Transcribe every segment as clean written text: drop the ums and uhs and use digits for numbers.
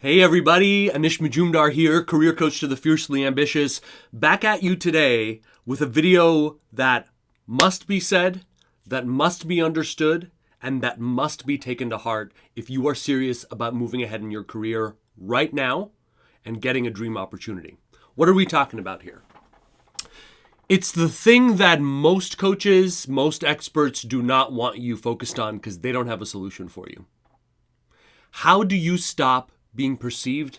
Hey everybody, Anish Majumdar here, career coach to the fiercely ambitious, back at you today with a video that must be said, that must be understood, and that must be taken to heart if you are serious about moving ahead in your career right now and getting a dream opportunity. What are we talking about here? It's the thing that most coaches, most experts do not want you focused on because they don't have a solution for you. How do you stop being perceived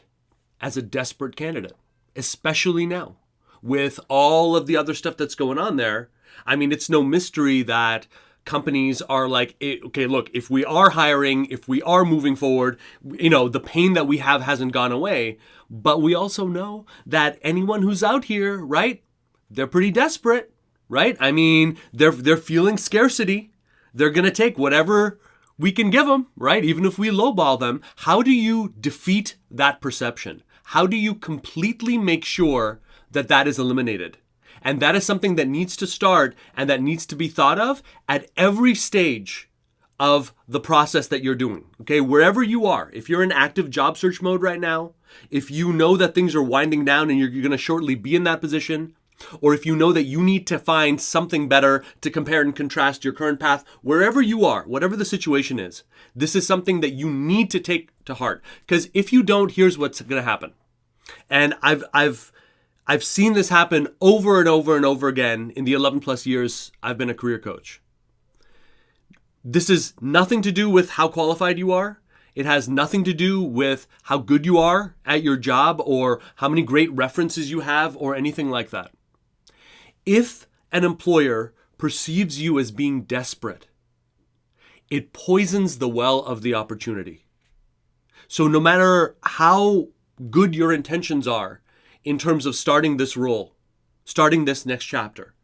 as a desperate candidate, especially now with all of the other stuff that's going on there? I mean, it's no mystery that companies are like, okay, look, if we are hiring, if we are moving forward, the pain that we have hasn't gone away. But we also know that anyone who's out here, right, they're pretty desperate, right? I mean, they're feeling scarcity. They're going to take whatever we can give them, right? Even if we lowball them. How do you defeat that perception? How do you completely make sure that that is eliminated? And that is something that needs to start and that needs to be thought of at every stage of the process that you're doing, okay? Wherever you are, if you're in active job search mode right now, if you know that things are winding down and you're going to shortly be in that position, or if you know that you need to find something better to compare and contrast your current path, wherever you are, whatever the situation is, this is something that you need to take to heart. Because if you don't, here's what's going to happen. And I've seen this happen over and over and over again in the 11 plus years I've been a career coach. This is nothing to do with how qualified you are. It has nothing to do with how good you are at your job or how many great references you have or anything like that. If an employer perceives you as being desperate, it poisons the well of the opportunity. So no matter how good your intentions are in terms of starting this role, starting this next chapter,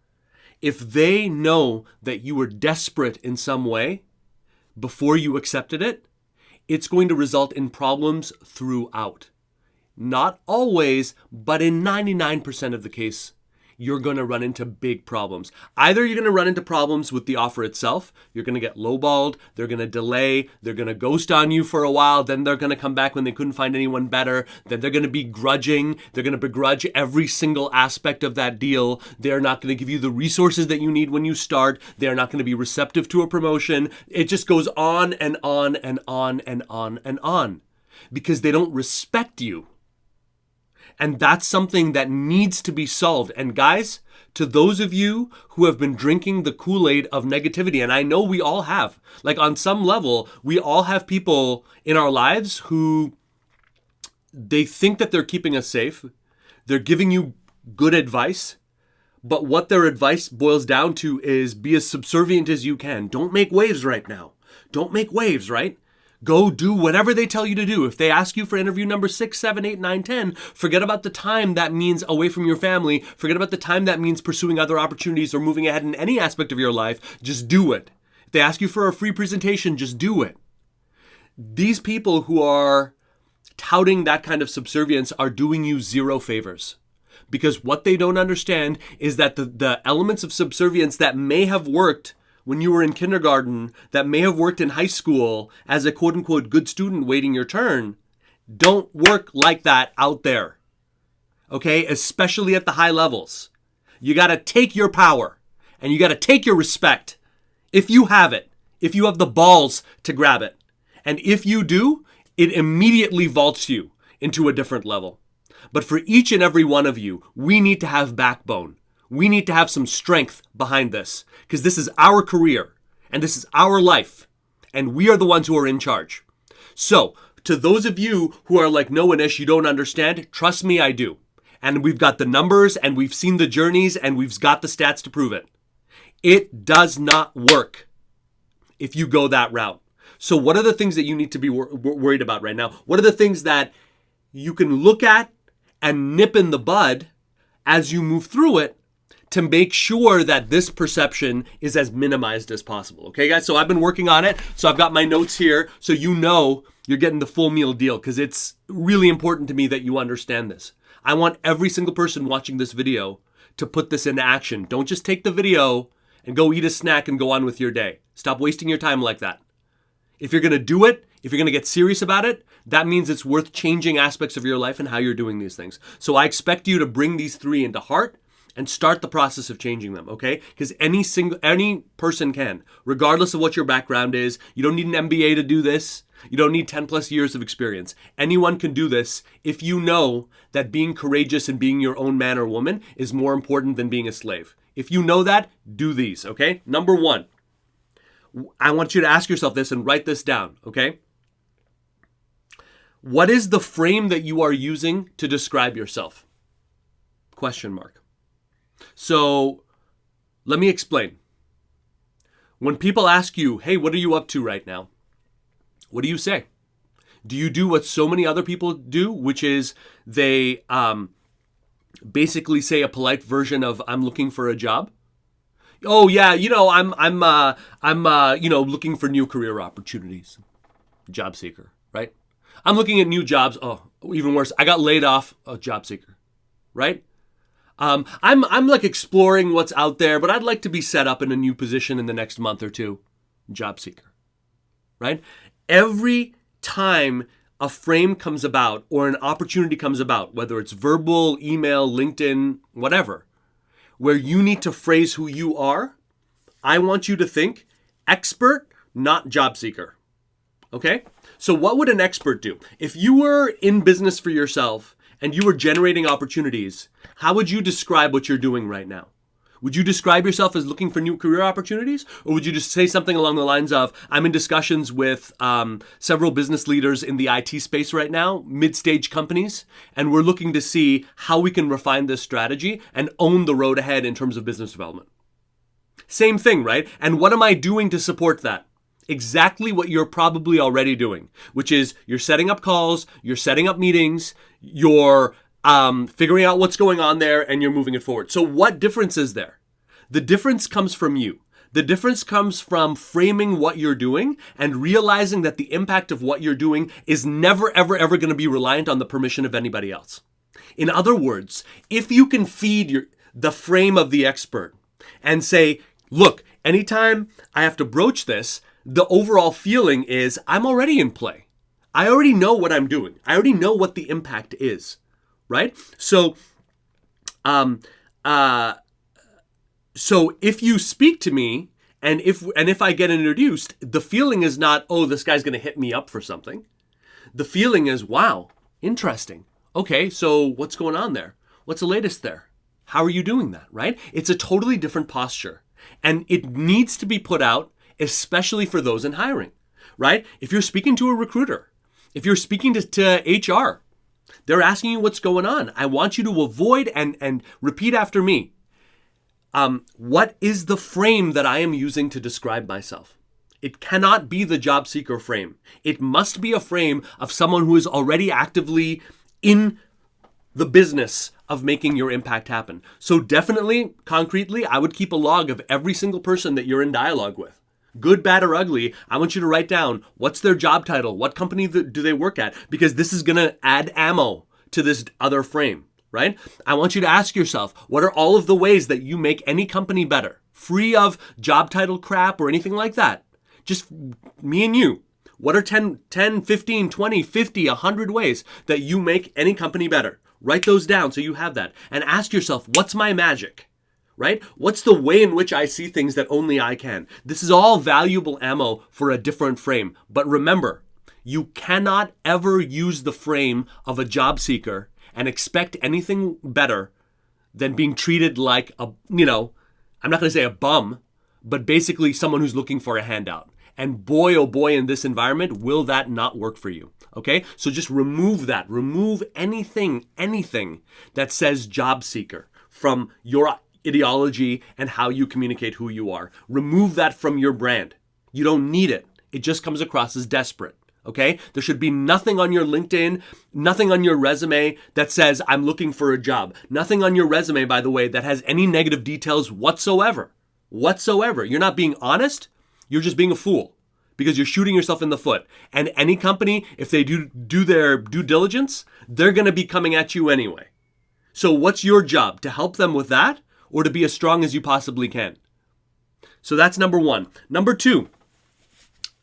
if they know that you were desperate in some way before you accepted it, it's going to result in problems throughout. Not always, but in 99% of the case, you're going to run into big problems. Either you're going to run into problems with the offer itself, you're going to get lowballed, they're going to delay, they're going to ghost on you for a while, then they're going to come back when they couldn't find anyone better, then they're going to be grudging, they're going to begrudge every single aspect of that deal, they're not going to give you the resources that you need when you start, they're not going to be receptive to a promotion. It just goes on and on and on and on and on because they don't respect you. And that's something that needs to be solved. And guys, to those of you who have been drinking the Kool-Aid of negativity, and I know we all have, like on some level, we all have people in our lives who they think that they're keeping us safe. They're giving you good advice. But what their advice boils down to is be as subservient as you can. Don't make waves right now. Don't make waves, right? Go do whatever they tell you to do. If they ask you for interview number 6, 7, 8, 9, 10, forget about the time that means away from your family. Forget about the time that means pursuing other opportunities or moving ahead in any aspect of your life. Just do it. If they ask you for a free presentation, just do it. These people who are touting that kind of subservience are doing you zero favors. Because what they don't understand is that the elements of subservience that may have worked when you were in kindergarten, that may have worked in high school as a quote-unquote good student waiting your turn, don't work like that out there, okay? Especially at the high levels. You got to take your power and you got to take your respect if you have it, if you have the balls to grab it. And if you do, it immediately vaults you into a different level. But for each and every one of you, we need to have backbone. We need to have some strength behind this because this is our career and this is our life and we are the ones who are in charge. So to those of you who are like, no, Anish, you don't understand, trust me, I do. And we've got the numbers and we've seen the journeys and we've got the stats to prove it. It does not work if you go that route. So what are the things that you need to be worried about right now? What are the things that you can look at and nip in the bud as you move through it to make sure that this perception is as minimized as possible. Okay, guys? So I've been working on it. So I've got my notes here so you know you're getting the full meal deal because it's really important to me that you understand this. I want every single person watching this video to put this into action. Don't just take the video and go eat a snack and go on with your day. Stop wasting your time like that. If you're going to do it, if you're going to get serious about it, that means it's worth changing aspects of your life and how you're doing these things. So I expect you to bring these 3 into heart and start the process of changing them, okay? Because any person can, regardless of what your background is. You don't need an MBA to do this. You don't need 10 plus years of experience. Anyone can do this if you know that being courageous and being your own man or woman is more important than being a slave. If you know that, do these, okay? Number 1, I want you to ask yourself this and write this down, okay? What is the frame that you are using to describe yourself? Question mark. So let me explain. When people ask you, hey, what are you up to right now? What do you say? Do you do what so many other people do, which is they basically say a polite version of I'm looking for a job? Oh yeah, I'm looking for new career opportunities. Job seeker, right? I'm looking at new jobs. Oh, even worse, I got laid off. A job seeker, right? I'm like exploring what's out there, but I'd like to be set up in a new position in the next month or two. Job seeker, right? Every time a frame comes about or an opportunity comes about, whether it's verbal, email, LinkedIn, whatever, where you need to phrase who you are, I want you to think expert, not job seeker. Okay? So what would an expert do? If you were in business for yourself and you were generating opportunities, how would you describe what you're doing right now? Would you describe yourself as looking for new career opportunities? Or would you just say something along the lines of, I'm in discussions with several business leaders in the IT space right now, mid-stage companies, and we're looking to see how we can refine this strategy and own the road ahead in terms of business development. Same thing, right? And what am I doing to support that? Exactly what you're probably already doing, which is you're setting up calls, you're setting up meetings, you're figuring out what's going on there, and you're moving it forward. So what difference is there? The difference comes from you. The difference comes from framing what you're doing and realizing that the impact of what you're doing is never, ever, ever going to be reliant on the permission of anybody else. In other words, if you can feed the frame of the expert and say, look, anytime I have to broach this, the overall feeling is I'm already in play. I already know what I'm doing. I already know what the impact is. Right? So if you speak to me and if I get introduced, the feeling is not, oh, this guy's going to hit me up for something. The feeling is, wow, interesting. Okay, so what's going on there? What's the latest there? How are you doing that? Right? It's a totally different posture, and it needs to be put out, especially for those in hiring. Right? If you're speaking to a recruiter, if you're speaking to HR, they're asking you what's going on. I want you to avoid and repeat after me. What is the frame that I am using to describe myself? It cannot be the job seeker frame. It must be a frame of someone who is already actively in the business of making your impact happen. So definitely, concretely, I would keep a log of every single person that you're in dialogue with. Good, bad, or ugly, I want you to write down what's their job title, what company do they work at, because this is going to add ammo to this other frame, right? I want you to ask yourself, what are all of the ways that you make any company better, free of job title crap or anything like that? Just me and you. What are 10, 15, 20, 50, 100 ways that you make any company better? Write those down so you have that. And ask yourself, what's my magic? Right? What's the way in which I see things that only I can? This is all valuable ammo for a different frame. But remember, you cannot ever use the frame of a job seeker and expect anything better than being treated like I'm not going to say a bum, but basically someone who's looking for a handout. And boy, oh boy, in this environment, will that not work for you? Okay? So just remove that. Remove anything that says job seeker from your ideology and how you communicate who you are. Remove that from your brand. You don't need it. It just comes across as desperate. Okay? There should be nothing on your LinkedIn, nothing on your resume that says, I'm looking for a job. Nothing on your resume, by the way, that has any negative details whatsoever. You're not being honest. You're just being a fool because you're shooting yourself in the foot. And any company, if they do their due diligence, they're going to be coming at you anyway. So what's your job? To help them with that? Or to be as strong as you possibly can? So that's number one. Number two,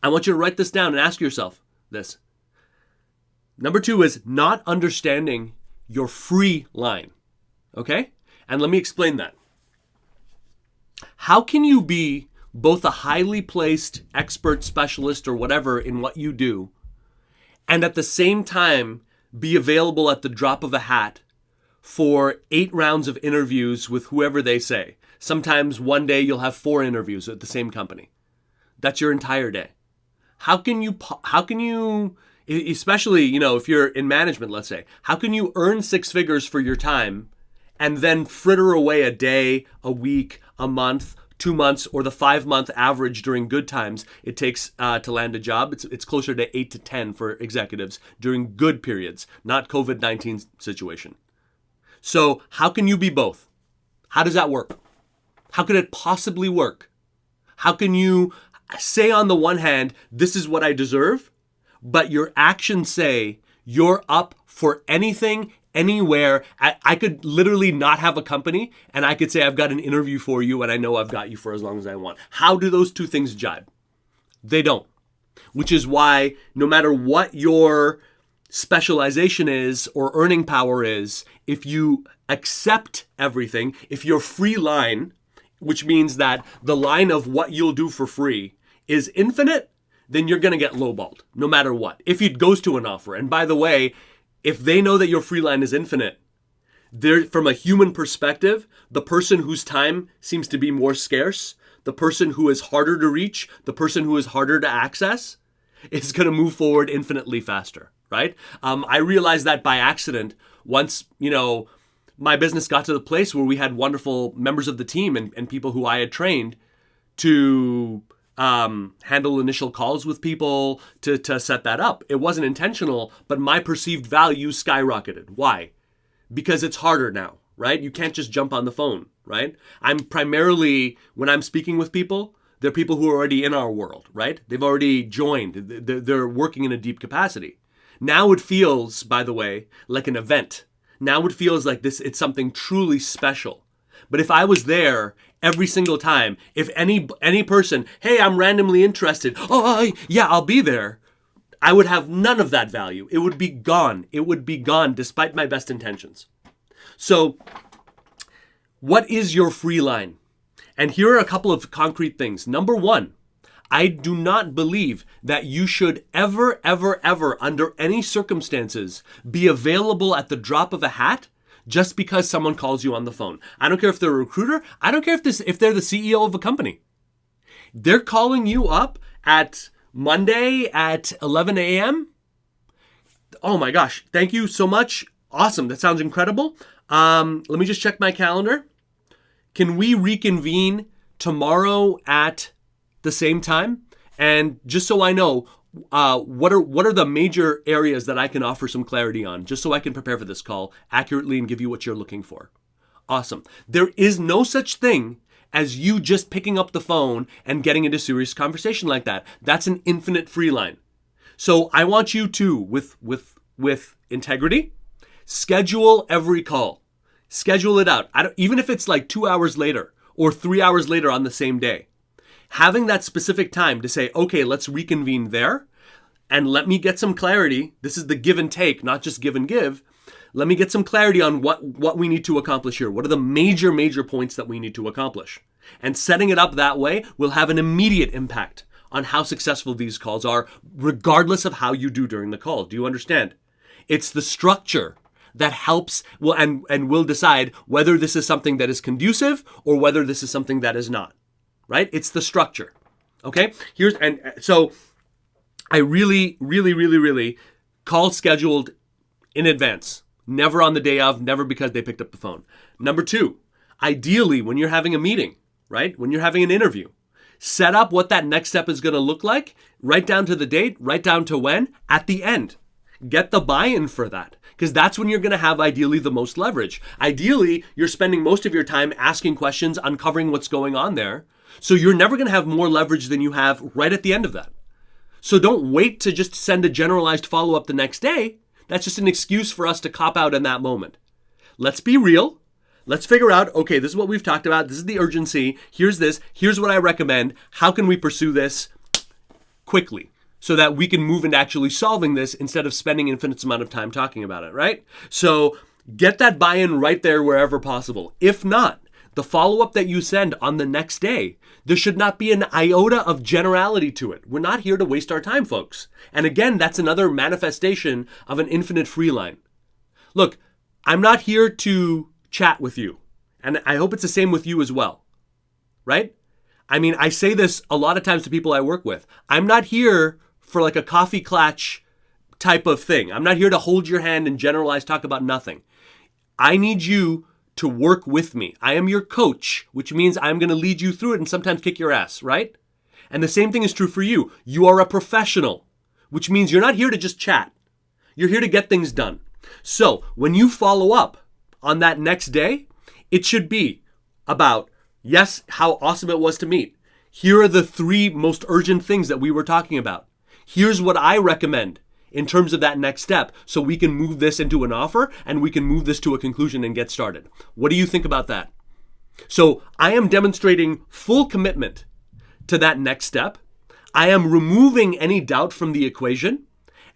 I want you to write this down and ask yourself this. Number 2 is not understanding your free line. Okay? And let me explain that. How can you be both a highly placed expert, specialist, or whatever in what you do, and at the same time be available at the drop of a hat for 8 rounds of interviews with whoever they say? Sometimes one day you'll have 4 interviews at the same company. That's your entire day. How can you, especially, if you're in management, let's say, how can you earn 6 figures for your time and then fritter away a day, a week, a month, 2 months, or the 5-month average during good times it takes to land a job? It's closer to 8 to 10 for executives during good periods, not COVID-19 situation. So how can you be both? How does that work? How could it possibly work? How can you say on the one hand, this is what I deserve, but your actions say you're up for anything, anywhere? I could literally not have a company and I could say I've got an interview for you and I know I've got you for as long as I want. How do those two things jibe? They don't. Which is why no matter what your specialization is or earning power is, if you accept everything, if your free line, which means that the line of what you'll do for free is infinite, then you're going to get lowballed no matter what. If it goes to an offer. And by the way, if they know that your free line is infinite, from a human perspective, the person whose time seems to be more scarce, the person who is harder to reach, the person who is harder to access, is going to move forward infinitely faster, right? I realized that by accident once, my business got to the place where we had wonderful members of the team and people who I had trained to handle initial calls with people to set that up. It wasn't intentional, but my perceived value skyrocketed. Why? Because it's harder now, right? You can't just jump on the phone, right? I'm primarily, when I'm speaking with people, they're people who are already in our world, right? They've already joined. They're working in a deep capacity. Now it feels, by the way, like an event. Now it feels like it's something truly special. But if I was there every single time, if any person, hey, I'm randomly interested, oh, yeah, I'll be there, I would have none of that value. It would be gone. It would be gone despite my best intentions. So what is your free line? And here are a couple of concrete things. Number 1, I do not believe that you should ever, under any circumstances, be available at the drop of a hat just because someone calls you on the phone. I don't care if they're a recruiter. I don't care if they're the CEO of a company. They're calling you up at Monday at 11 a.m. Oh my gosh, thank you so much. Awesome, that sounds incredible. Let me just check my calendar. Can we reconvene tomorrow at the same time? And just so I know, what are the major areas that I can offer some clarity on, just so I can prepare for this call accurately and give you what you're looking for. Awesome. There is no such thing as you just picking up the phone and getting into serious conversation like that. That's an infinite free line. So I want you to, with integrity, schedule every call. Schedule it out. Even if it's like 2 hours later or 3 hours later on the same day. Having that specific time to say, okay, let's reconvene there and let me get some clarity. This is the give and take, not just give and give. Let me get some clarity on what we need to accomplish here. What are the major points that we need to accomplish? And setting it up that way will have an immediate impact on how successful these calls are, regardless of how you do during the call. Do you understand? It's the structure that helps and will decide whether this is something that is conducive or whether this is something that is not. Right? It's the structure. Okay? So I really call scheduled in advance. Never on the day of, never because they picked up the phone. Number 2, ideally when you're having a meeting, right? When you're having an interview, set up what that next step is going to look like, write down to the date, write down to when, at the end. Get the buy-in for that, because that's when you're going to have ideally the most leverage. Ideally, you're spending most of your time asking questions, uncovering what's going on there. So you're never going to have more leverage than you have right at the end of that. So don't wait to just send a generalized follow-up the next day. That's just an excuse for us to cop out in that moment. Let's be real. Let's figure out, okay, this is what we've talked about. This is the urgency. Here's this. Here's what I recommend. How can we pursue this? quickly so that we can move into actually solving this instead of spending infinite amount of time talking about it, right? So get that buy-in right there wherever possible. If not, the follow-up that you send on the next day, there should not be an iota of generality to it. We're not here to waste our time, folks. And again, that's another manifestation of an infinite free line. Look, I'm not here to chat with you. And I hope it's the same with you as well, right? I mean, I say this a lot of times to people I work with. I'm not here for like a coffee klatch type of thing. I'm not here to hold your hand and generalize, talk about nothing. I need you to work with me. I am your coach, which means I'm going to lead you through it and sometimes kick your ass, right? And the same thing is true for you. You are a professional, which means you're not here to just chat. You're here to get things done. So when you follow up on that next day, it should be about, yes, how awesome it was to meet. Here are the 3 most urgent things that we were talking about. Here's what I recommend in terms of that next step so we can move this into an offer and we can move this to a conclusion and get started. What do you think about that? So I am demonstrating full commitment to that next step. I am removing any doubt from the equation,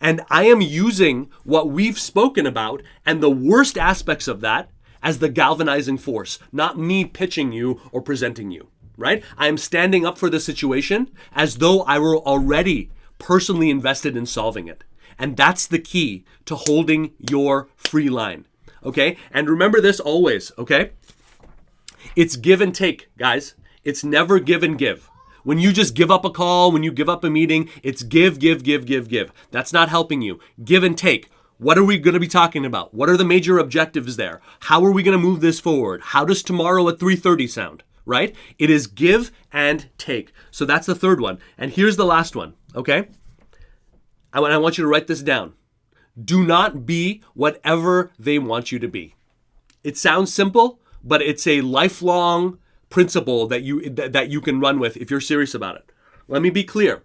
and I am using what we've spoken about and the worst aspects of that as the galvanizing force, not me pitching you or presenting you, right? I am standing up for the situation as though I were already personally invested in solving it. And that's the key to holding your free line, okay? And remember this always, okay? It's give and take, guys. It's never give and give. When you just give up a call, when you give up a meeting, it's give. That's not helping you. Give and take. What are we going to be talking about? What are the major objectives there? How are we going to move this forward? How does tomorrow at 3:30 sound, right? It is give and take. So that's the third one. And here's the last one, okay? I want you to write this down. Do not be whatever they want you to be. It sounds simple, but it's a lifelong principle that you can run with if you're serious about it. Let me be clear.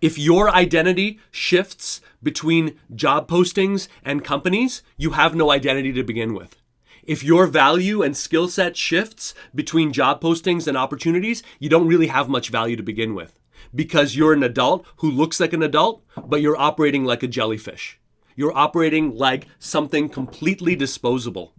If your identity shifts between job postings and companies, you have no identity to begin with. If your value and skill set shifts between job postings and opportunities, you don't really have much value to begin with. Because you're an adult who looks like an adult, but you're operating like a jellyfish. You're operating like something completely disposable.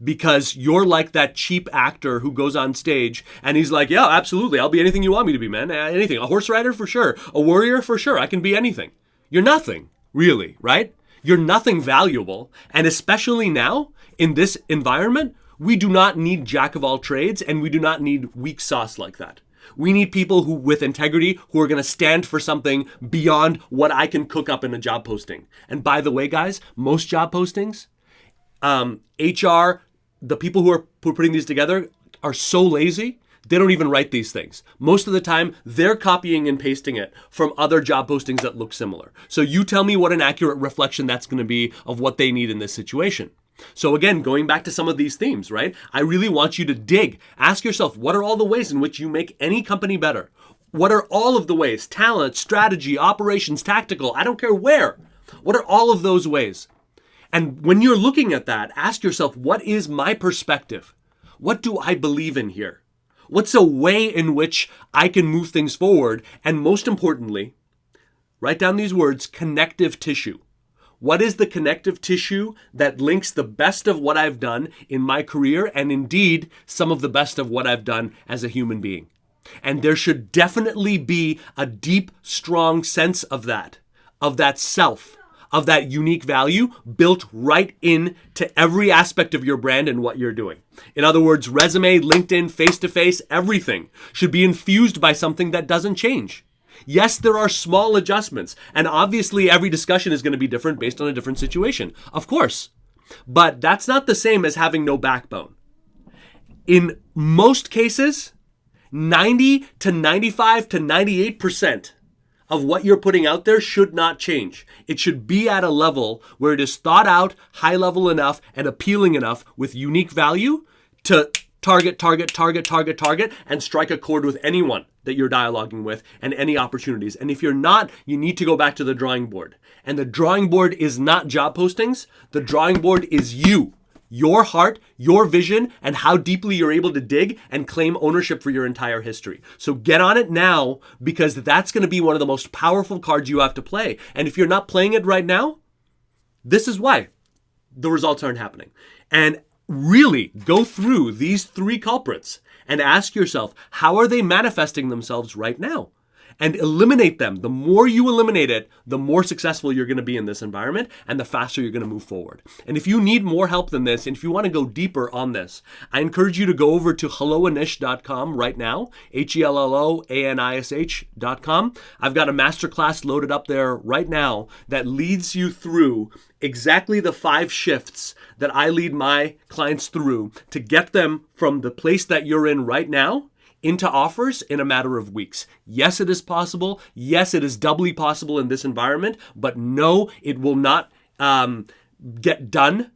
Because you're like that cheap actor who goes on stage and he's like, yeah, absolutely, I'll be anything you want me to be, man. Anything. A horse rider for sure. A warrior for sure. I can be anything. You're nothing, really, right? You're nothing valuable. And especially now, in this environment, we do not need jack of all trades and we do not need weak sauce like that. We need people who, with integrity, who are going to stand for something beyond what I can cook up in a job posting. And by the way, guys, most job postings, HR, the people who are putting these together are so lazy, they don't even write these things. Most of the time, they're copying and pasting it from other job postings that look similar. So you tell me what an accurate reflection that's going to be of what they need in this situation. So again, going back to some of these themes, right? I really want you to dig. Ask yourself, what are all the ways in which you make any company better? What are all of the ways? Talent, strategy, operations, tactical, I don't care where. What are all of those ways? And when you're looking at that, ask yourself, what is my perspective? What do I believe in here? What's a way in which I can move things forward? And most importantly, write down these words, connective tissue. What is the connective tissue that links the best of what I've done in my career and indeed some of the best of what I've done as a human being? And there should definitely be a deep, strong sense of that self, of that unique value built right in to every aspect of your brand and what you're doing. In other words, resume, LinkedIn, face-to-face, everything should be infused by something that doesn't change. Yes, there are small adjustments, and obviously every discussion is going to be different based on a different situation, of course. But that's not the same as having no backbone. In most cases, 90 to 95 to 98% of what you're putting out there should not change. It should be at a level where it is thought out, high level enough, and appealing enough with unique value to target, and strike a chord with anyone that you're dialoguing with and any opportunities. And if you're not, you need to go back to the drawing board. And the drawing board is not job postings. The drawing board is you. your heart, your vision, and how deeply you're able to dig and claim ownership for your entire history. So get on it now, because that's going to be one of the most powerful cards you have to play. And if you're not playing it right now, this is why the results aren't happening. And really go through these 3 culprits and ask yourself, how are they manifesting themselves right now? And eliminate them. The more you eliminate it, the more successful you're going to be in this environment and the faster you're going to move forward. And if you need more help than this, and if you want to go deeper on this, I encourage you to go over to helloanish.com right now, HELLOANISH.com. I've got a masterclass loaded up there right now that leads you through exactly the 5 shifts that I lead my clients through to get them from the place that you're in right now into offers in a matter of weeks. Yes, it is possible. Yes, it is doubly possible in this environment, but no, it will not get done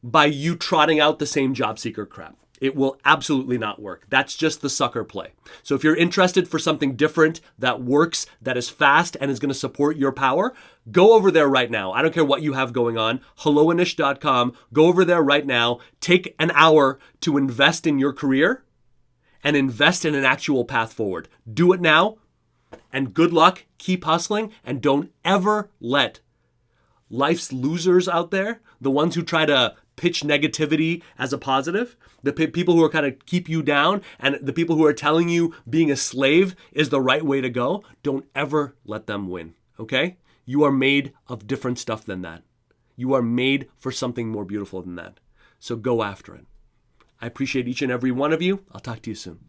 by you trotting out the same job seeker crap. It will absolutely not work. That's just the sucker play. So if you're interested for something different that works, that is fast, and is going to support your power, go over there right now. I don't care what you have going on. helloanish.com. Go over there right now. Take an hour to invest in your career and invest in an actual path forward. Do it now, and good luck. Keep hustling, and don't ever let life's losers out there, the ones who try to pitch negativity as a positive, the people who are kind of keep you down, and the people who are telling you being a slave is the right way to go, don't ever let them win, okay? You are made of different stuff than that. You are made for something more beautiful than that. So go after it. I appreciate each and every one of you. I'll talk to you soon.